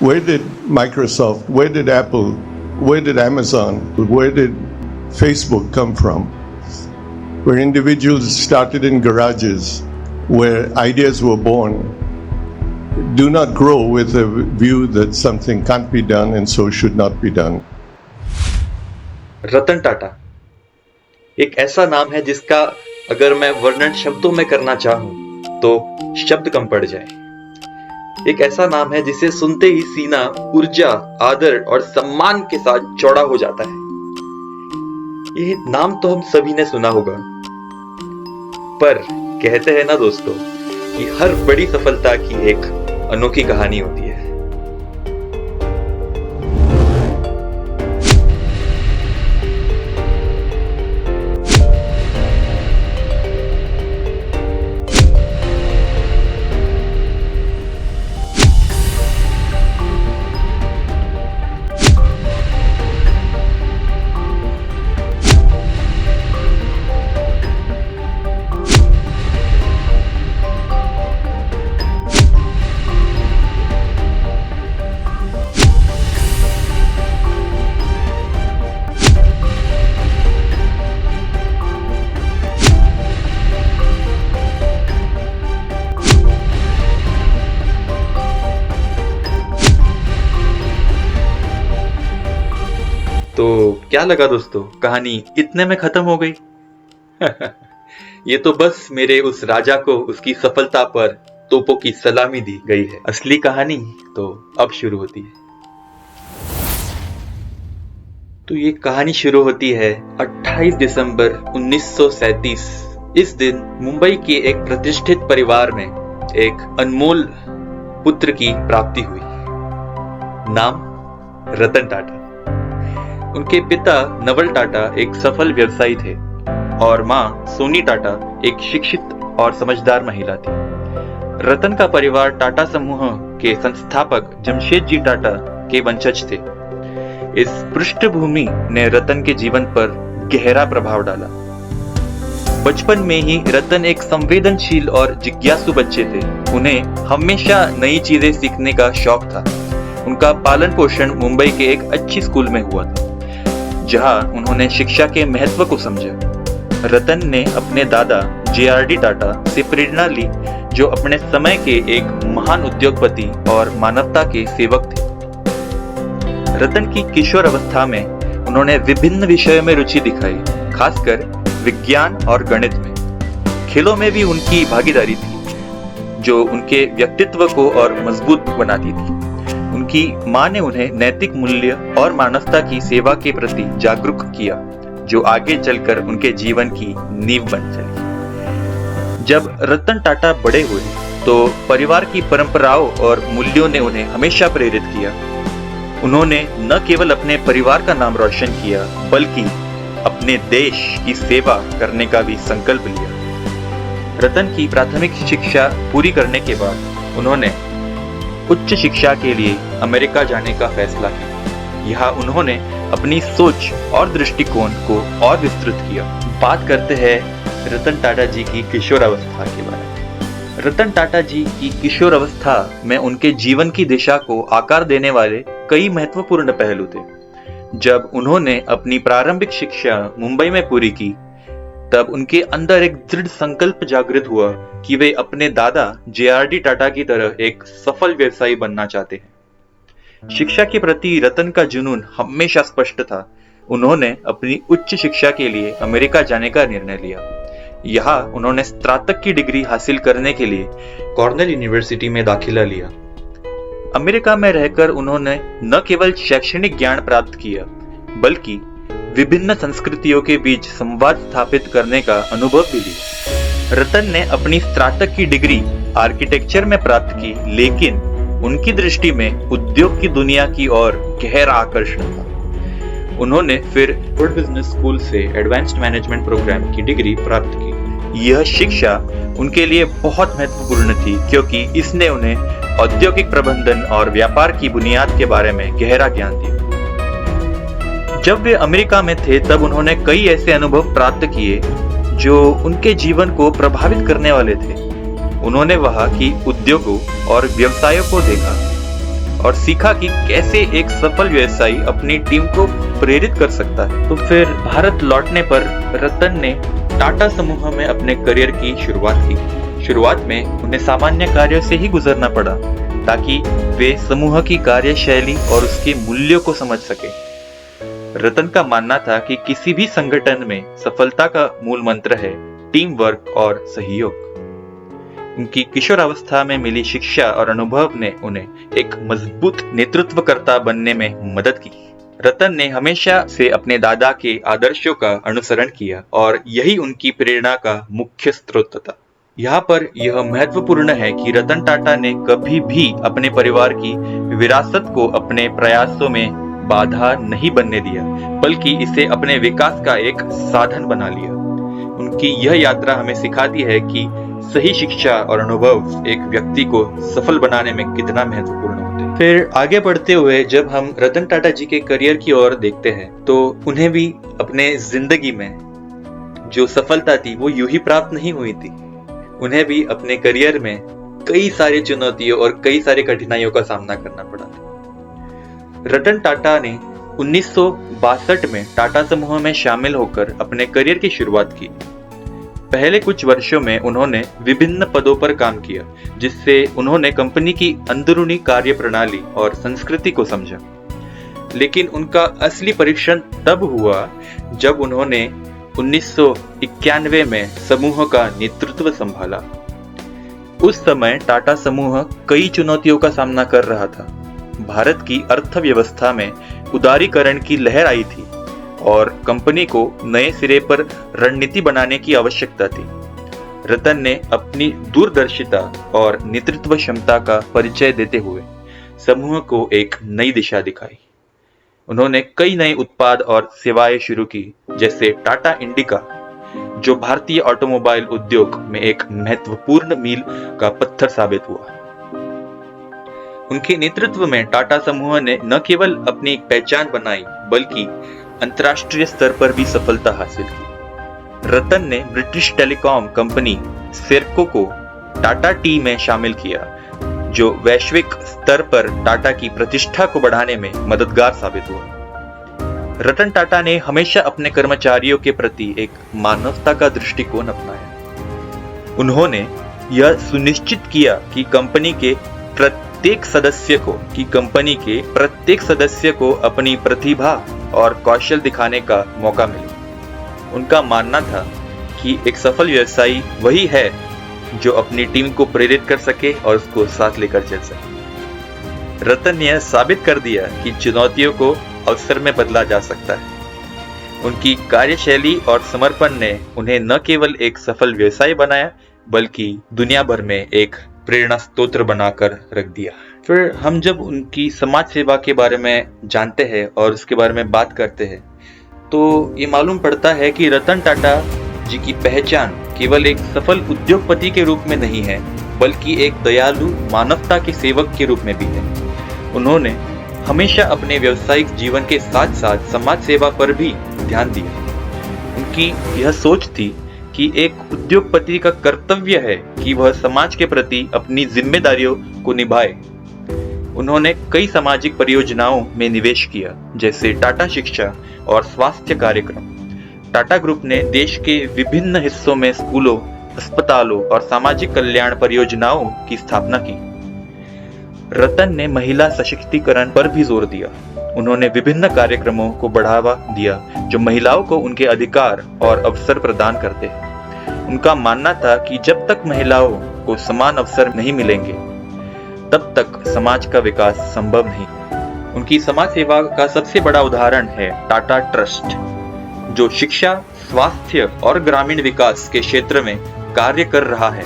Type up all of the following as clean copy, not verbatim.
Where did Microsoft, where did Apple, where did Amazon, where did Facebook come from? Where individuals started in garages, where ideas were born, do not grow with a view that something can't be done and so should not be done. Ratan Tata एक ऐसा नाम है जिसका अगर मैं वर्णन शब्दों में करना चाहूं तो शब्द कम पड़ जाए। एक ऐसा नाम है जिसे सुनते ही सीना ऊर्जा, आदर और सम्मान के साथ चौड़ा हो जाता है। ये नाम तो हम सभी ने सुना होगा, पर कहते हैं ना दोस्तों कि हर बड़ी सफलता की एक अनोखी कहानी होती है। तो क्या लगा दोस्तों, कहानी इतने में खत्म हो गई? ये तो बस मेरे उस राजा को उसकी सफलता पर तोपों की सलामी दी गई है। असली कहानी तो अब शुरू होती है। तो ये कहानी शुरू होती है 28 दिसंबर 1937। इस दिन मुंबई के एक प्रतिष्ठित परिवार में एक अनमोल पुत्र की प्राप्ति हुई। नाम रतन टाटा। उनके पिता नवल टाटा एक सफल व्यवसायी थे और मां सोनी टाटा एक शिक्षित और समझदार महिला थी। रतन का परिवार टाटा समूह के संस्थापक जमशेदजी टाटा के वंशज थे। इस पृष्ठभूमि ने रतन के जीवन पर गहरा प्रभाव डाला। बचपन में ही रतन एक संवेदनशील और जिज्ञासु बच्चे थे। उन्हें हमेशा नई चीजें सीखने का शौक था। उनका पालन पोषण मुंबई के एक अच्छी स्कूल में हुआ था, जहां उन्होंने शिक्षा के महत्व को समझा। रतन ने अपने दादा JRD टाटा से प्रेरणा ली, जो अपने समय के एक महान उद्योगपति और मानवता के सेवक थे। रतन की किशोर अवस्था में उन्होंने विभिन्न विषयों में रुचि दिखाई, खासकर विज्ञान और गणित में। खेलों में भी उनकी भागीदारी थी, जो उनके व्यक्तित्व को और मजबूत बनाती थी। उनकी मां ने उन्हें नैतिक मूल्य और मानवता की सेवा के प्रति जागरूक किया, जो आगे चलकर उनके जीवन की नींव बन चली। जब रतन टाटा बड़े हुए तो परिवार की परंपराओं और मूल्यों ने उन्हें हमेशा प्रेरित किया। उन्होंने न केवल अपने परिवार का नाम रोशन किया, बल्कि अपने देश की सेवा करने का भी संकल्प लिया। रतन की प्राथमिक शिक्षा पूरी करने के बाद उन्होंने उच्च शिक्षा के लिए अमेरिका जाने का फैसला किया। यहाँ उन्होंने अपनी सोच और दृष्टिकोण को और विस्तृत किया। बात करते हैं रतन टाटा जी की किशोर अवस्था के बारे में। रतन टाटा जी की किशोर अवस्था में उनके जीवन की दिशा को आकार देने वाले कई महत्वपूर्ण पहलू थे। जब उन्होंने अपनी प्रारंभिक शिक्षा मुंबई में पूरी की, तब उनके अंदर एक दृढ़ संकल्प जागृत हुआ कि वे अपने दादा JRD टाटा की तरह एक सफल व्यवसायी बनना चाहते हैं। शिक्षा के प्रति रतन का जुनून हमेशा स्पष्ट था। उन्होंने अपनी उच्च शिक्षा के लिए अमेरिका जाने का निर्णय लिया। यहाँ उन्होंने स्नातक की डिग्री हासिल करने के लिए कॉर्नेल यूनिवर्सिटी में दाखिला लिया। अमेरिका में रहकर उन्होंने न केवल शैक्षणिक ज्ञान प्राप्त किया, बल्कि विभिन्न संस्कृतियों के बीच संवाद स्थापित करने का अनुभव भी लिया। रतन ने अपनी स्नातक की डिग्री आर्किटेक्चर में प्राप्त की, लेकिन उनकी दृष्टि में उद्योग की दुनिया की ओर गहरा आकर्षण था। उन्होंने फिर हार्वर्ड बिजनेस स्कूल से एडवांस्ड मैनेजमेंट प्रोग्राम की डिग्री प्राप्त की। यह शिक्षा उनके लिए बहुत महत्वपूर्ण थी, क्योंकि इसने उन्हें औद्योगिक प्रबंधन और व्यापार की बुनियाद के बारे में गहरा ज्ञान दिया। जब वे अमेरिका में थे, तब उन्होंने कई ऐसे अनुभव प्राप्त किए जो उनके जीवन को प्रभावित करने वाले थे। उन्होंने वहां की उद्योगों और व्यवसायों को देखा, और सीखा कि कैसे एक सफल व्यवसायी अपनी टीम को प्रेरित कर सकता है। तो फिर भारत लौटने पर रतन ने टाटा समूह में अपने करियर की शुरुआत की। शुरुआत में उन्हें सामान्य कार्यों से ही गुजरना पड़ा ताकि वे समूह की कार्यशैली और उसके मूल्यों को समझ सके। रतन का मानना था कि किसी भी संगठन में सफलता का मूल मंत्र है टीम वर्क और सहयोग। उनकी किशोरावस्था में मिली शिक्षा और अनुभव ने उन्हें एक मजबूत नेतृत्वकर्ता बनने में मदद की। रतन ने हमेशा से अपने दादा के आदर्शों का अनुसरण किया और यही उनकी प्रेरणा का मुख्य स्रोत था। यहाँ पर यह महत्वपूर्ण है कि रतन टाटा ने कभी भी अपने परिवार की विरासत को अपने प्रयासों में बाधा नहीं बनने दिया, बल्कि इसे अपने विकास का एक साधन बना लिया। उनकी यह यात्रा हमें सिखाती है कि सही शिक्षा और अनुभव एक व्यक्ति को सफल बनाने में कितना महत्वपूर्ण होते हैं। फिर आगे बढ़ते हुए जब हम रतन टाटा जी के करियर की ओर देखते हैं तो उन्हें भी अपने जिंदगी में जो सफलता थी वो यूं ही प्राप्त नहीं हुई थी। उन्हें भी अपने करियर में कई सारी चुनौतियों और कई सारी कठिनाइयों का सामना करना पड़ा था। रतन टाटा ने 1962 में टाटा समूह में शामिल होकर अपने करियर की शुरुआत की। पहले कुछ वर्षों में उन्होंने विभिन्न पदों पर काम किया, जिससे उन्होंने कंपनी की अंदरूनी कार्य प्रणाली और संस्कृति को समझा। लेकिन उनका असली परीक्षण तब हुआ जब उन्होंने 1991 में समूह का नेतृत्व संभाला। उस समय टाटा समूह कई चुनौतियों का सामना कर रहा था। भारत की अर्थव्यवस्था में उदारीकरण की लहर आई थी और कंपनी को नए सिरे पर रणनीति बनाने की आवश्यकता थी। रतन ने अपनी दूरदर्शिता और नेतृत्व क्षमता का परिचय देते हुए समूह को एक नई दिशा दिखाई। उन्होंने कई नए उत्पाद और सेवाएं शुरू की, जैसे टाटा इंडिका, जो भारतीय ऑटोमोबाइल उद्योग में एक महत्वपूर्ण मील का पत्थर साबित हुआ। उनके नेतृत्व में टाटा समूह ने न केवल अपनी एक पहचान बनाई, बल्कि अंतर्राष्ट्रीय स्तर पर भी सफलता हासिल की। रतन ने ब्रिटिश टेलीकॉम कंपनी सेर्को को टाटा टी में शामिल किया, जो वैश्विक स्तर पर टाटा की प्रतिष्ठा को बढ़ाने में मददगार साबित हुआ। रतन टाटा ने हमेशा अपने कर्मचारियों के प्रति एक मानवता का दृष्टिकोण अपनाया। उन्होंने यह सुनिश्चित किया कि कंपनी के प्रत्येक सदस्य को अपनी प्रतिभा और कौशल दिखाने का मौका मिले। उनका मानना था कि एक सफल व्यवसायी वही है जो अपनी टीम को प्रेरित कर सके और उसको साथ लेकर चल सके। रतन ने यह साबित कर दिया कि चुनौतियों को अवसर में बदला जा सकता है। उनकी कार्यशैली और समर्पण ने उन्हें न केवल एक सफल व्यवसायी बनाया, बल्कि दुनिया भर में एक प्रेरणा स्रोत बनाकर रख दिया। फिर हम जब उनकी समाज सेवा के बारे में जानते हैं और उसके बारे में बात करते हैं, तो ये मालूम पड़ता है कि रतन टाटा जी की पहचान केवल एक सफल उद्योगपति के रूप में नहीं है, बल्कि एक दयालु मानवता के सेवक के रूप में भी है। उन्होंने हमेशा अपने व्यावसायिक जीवन के साथ साथ समाज सेवा पर भी ध्यान दिया। उनकी यह सोच थी कि एक उद्योगपति का कर्तव्य है कि वह समाज के प्रति अपनी जिम्मेदारियों को निभाए। उन्होंने कई सामाजिक परियोजनाओं में निवेश किया, जैसे टाटा शिक्षा और स्वास्थ्य कार्यक्रम। टाटा ग्रुप ने देश के विभिन्न हिस्सों में स्कूलों, अस्पतालों और सामाजिक कल्याण परियोजनाओं की स्थापना की। रतन ने महिला सशक्तिकरण पर भी जोर दिया। उन्होंने विभिन्न कार्यक्रमों को बढ़ावा दिया जो महिलाओं को उनके अधिकार और अवसर प्रदान करते हैं। उनका मानना था कि जब तक महिलाओं को समान अवसर नहीं मिलेंगे, तब तक समाज का विकास संभव नहीं। उनकी समाज सेवा का सबसे बड़ा उदाहरण है टाटा ट्रस्ट, जो शिक्षा, स्वास्थ्य और ग्रामीण विकास के क्षेत्र में कार्य कर रहा है।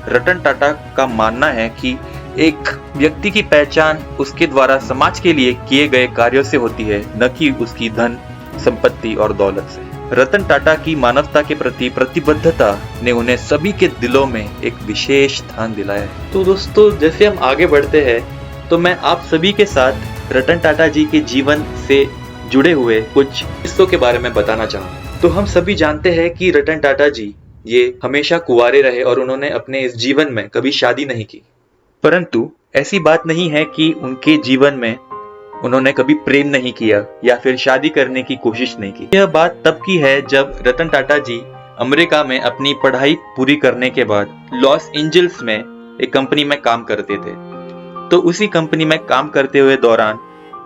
रतन टाटा का मानना है कि एक व्यक्ति की पहचान उसके द्वारा समाज के लिए किए गए कार्यों से होती है, न कि उसकी धन, संपत्ति और दौलत से। रतन टाटा की मानवता के प्रति प्रतिबद्धता ने उन्हें सभी के दिलों में एक विशेष स्थान दिलाया है। तो दोस्तों, जैसे हम आगे बढ़ते हैं तो मैं आप सभी के साथ रतन टाटा जी के जीवन से जुड़े हुए कुछ किस्सों के बारे में बताना चाहूँगा। तो हम सभी जानते हैं कि रतन टाटा जी ये हमेशा कुंवारे रहे और उन्होंने अपने इस जीवन में कभी शादी नहीं की। परंतु ऐसी बात नहीं है कि उनके जीवन में उन्होंने कभी प्रेम नहीं किया या फिर शादी करने की कोशिश नहीं की। यह बात तब की है जब रतन टाटा जी अमेरिका में अपनी पढ़ाई पूरी करने के बाद लॉस एंजल्स में एक कंपनी में काम करते थे। तो उसी कंपनी में काम करते हुए दौरान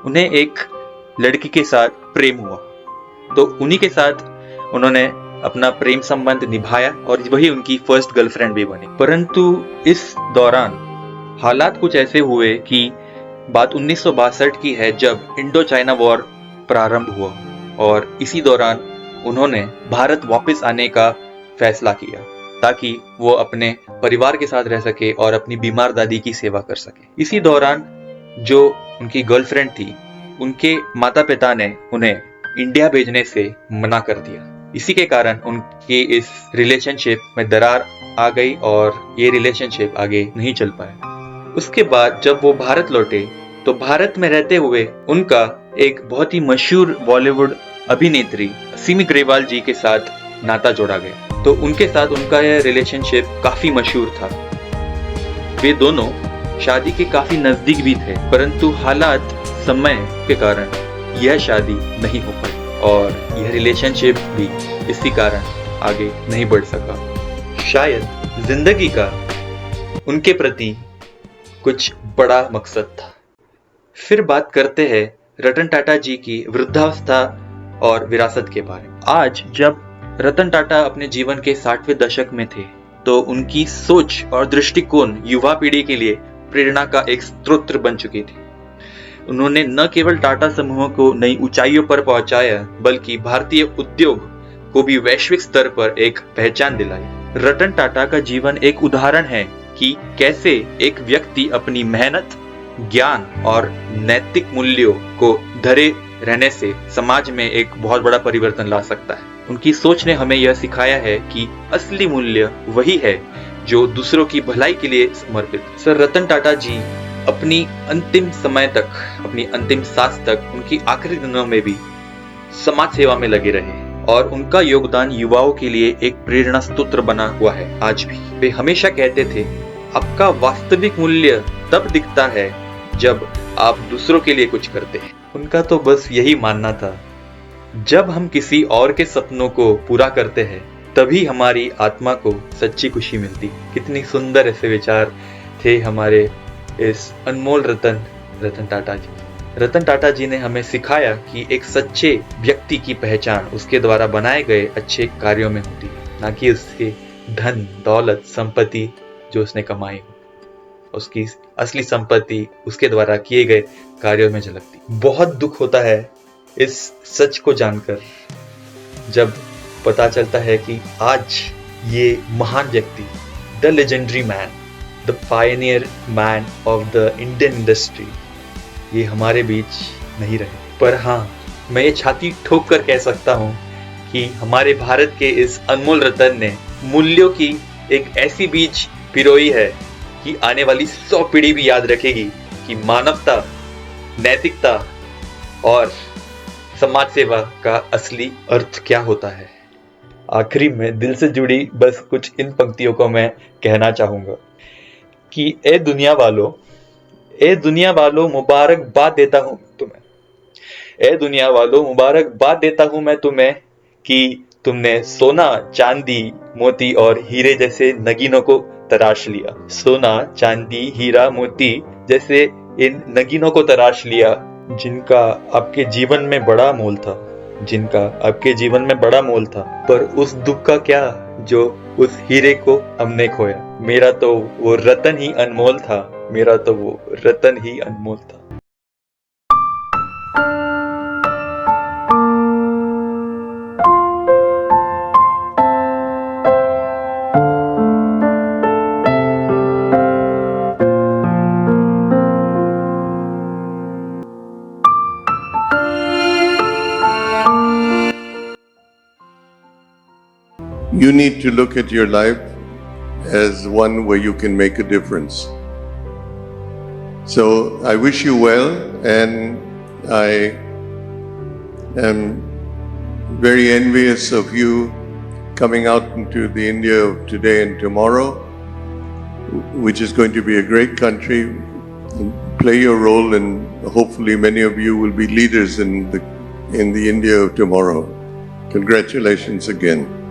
उन्हें एक लड़की के साथ प्रेम हुआ। तो उन्हीं के साथ उन्होंने अपना प्रेम संबंध निभाया और वही उनकी फर्स्ट गर्लफ्रेंड भी बनी। परंतु इस दौरान हालात कुछ ऐसे हुए कि बात 1962 की है जब इंडो चाइना वॉर प्रारंभ हुआ और इसी दौरान उन्होंने भारत वापस आने का फैसला किया ताकि वो अपने परिवार के साथ रह सके और अपनी बीमार दादी की सेवा कर सके। इसी दौरान जो उनकी गर्लफ्रेंड थी, उनके माता पिता ने उन्हें इंडिया भेजने से मना कर दिया। इसी के कारण उनके इस रिलेशनशिप में दरार आ गई और ये रिलेशनशिप आगे नहीं चल पाया। उसके बाद जब वो भारत लौटे तो भारत में रहते हुए उनका एक बहुत ही मशहूर बॉलीवुड अभिनेत्री सिमी ग्रेवाल जी के साथ नाता जोड़ा गया। तो उनके साथ उनका यह रिलेशनशिप काफी मशहूर था। वे दोनों शादी के काफी नजदीक भी थे, परंतु हालात समय के कारण यह शादी नहीं हो पाई और यह रिलेशनशिप भी इसी कारण आगे नहीं बढ़ सका। शायद जिंदगी का उनके प्रति कुछ बड़ा मकसद था। फिर बात करते हैं रतन टाटा जी की वृद्धावस्था और विरासत के बारे में। आज जब रतन टाटा अपने जीवन के 60वें दशक में थे तो उनकी सोच और दृष्टिकोण युवा पीढ़ी के लिए प्रेरणा का एक स्रोत बन चुकी थी। उन्होंने न केवल टाटा समूह को नई ऊंचाइयों पर पहुंचाया बल्कि भारतीय उद्योग को भी वैश्विक स्तर पर एक पहचान दिलाई। रतन टाटा का जीवन एक उदाहरण है कि कैसे एक व्यक्ति अपनी मेहनत, ज्ञान और नैतिक मूल्यों को धरे रहने से समाज में एक बहुत बड़ा परिवर्तन ला सकता है। उनकी सोच ने हमें यह सिखाया है कि असली मूल्य वही है जो दूसरों की भलाई के लिए समर्पित। सर रतन टाटा जी अपनी अंतिम समय तक, अपनी अंतिम सांस तक, उनकी आखिरी दिनों में भी समाज सेवा में लगे रहे और उनका योगदान युवाओं के लिए एक प्रेरणा स्रोत बना हुआ है आज भी। वे हमेशा कहते थे, आपका वास्तविक मूल्य तब दिखता है जब आप दूसरों के लिए कुछ करते हैं। उनका तो बस यही मानना था, जब हम किसी और के सपनों को पूरा करते हैं तभी हमारी आत्मा को सच्ची खुशी मिलती। कितनी सुंदर ऐसे विचार थे हमारे इस अनमोल रतन टाटा जी। रतन टाटा जी ने हमें सिखाया कि एक सच्चे व्यक्ति की पहचान उसके द्वारा बनाए गए अच्छे कार्यों में होती है, ना कि उसके धन, दौलत, संपत्ति जो उसने कमाई हो। उसकी असली संपत्ति उसके द्वारा किए गए कार्यों में झलकती। बहुत दुख होता है इस सच को जानकर जब पता चलता है कि आज ये महान व्यक्ति, the legendary man, the Pioneer man of the Indian industry, ये हमारे बीच नहीं रहे। पर हाँ, मैं ये छाती ठोक कर कह सकता हूँ कि हमारे भारत के इस अनमोल रतन ने मूल्यों की एक ऐसी बीज पिरोई है कि आने वाली 100 पीढ़ी भी याद रखेगी कि मानवता, नैतिकता और समाज सेवा का असली अर्थ क्या होता है। आखिरी में दिल से जुड़ी बस कुछ इन पंक्तियों को मैं कहना चाहूंगा कि ए दुनिया वालों मुबारकबाद देता हूं तुम्हें। ए दुनिया वालों मुबारकबाद देता हूं मैं तुम्हें कि तुमने सोना, चांदी, मोती और हीरे जैसे नगीनों को तराश लिया। सोना, चांदी, हीरा, मोती जैसे इन नगीनों को तराश लिया जिनका आपके जीवन में बड़ा मोल था। पर उस दुख का क्या जो उस हीरे को हमने खोया। मेरा तो वो रतन ही अनमोल था। You need to look at your life as one where you can make a difference. So I wish you well, and I am very envious of you coming out into the India of today and tomorrow, which is going to be a great country play your role, and hopefully many of you will be leaders in the India of tomorrow. Congratulations again.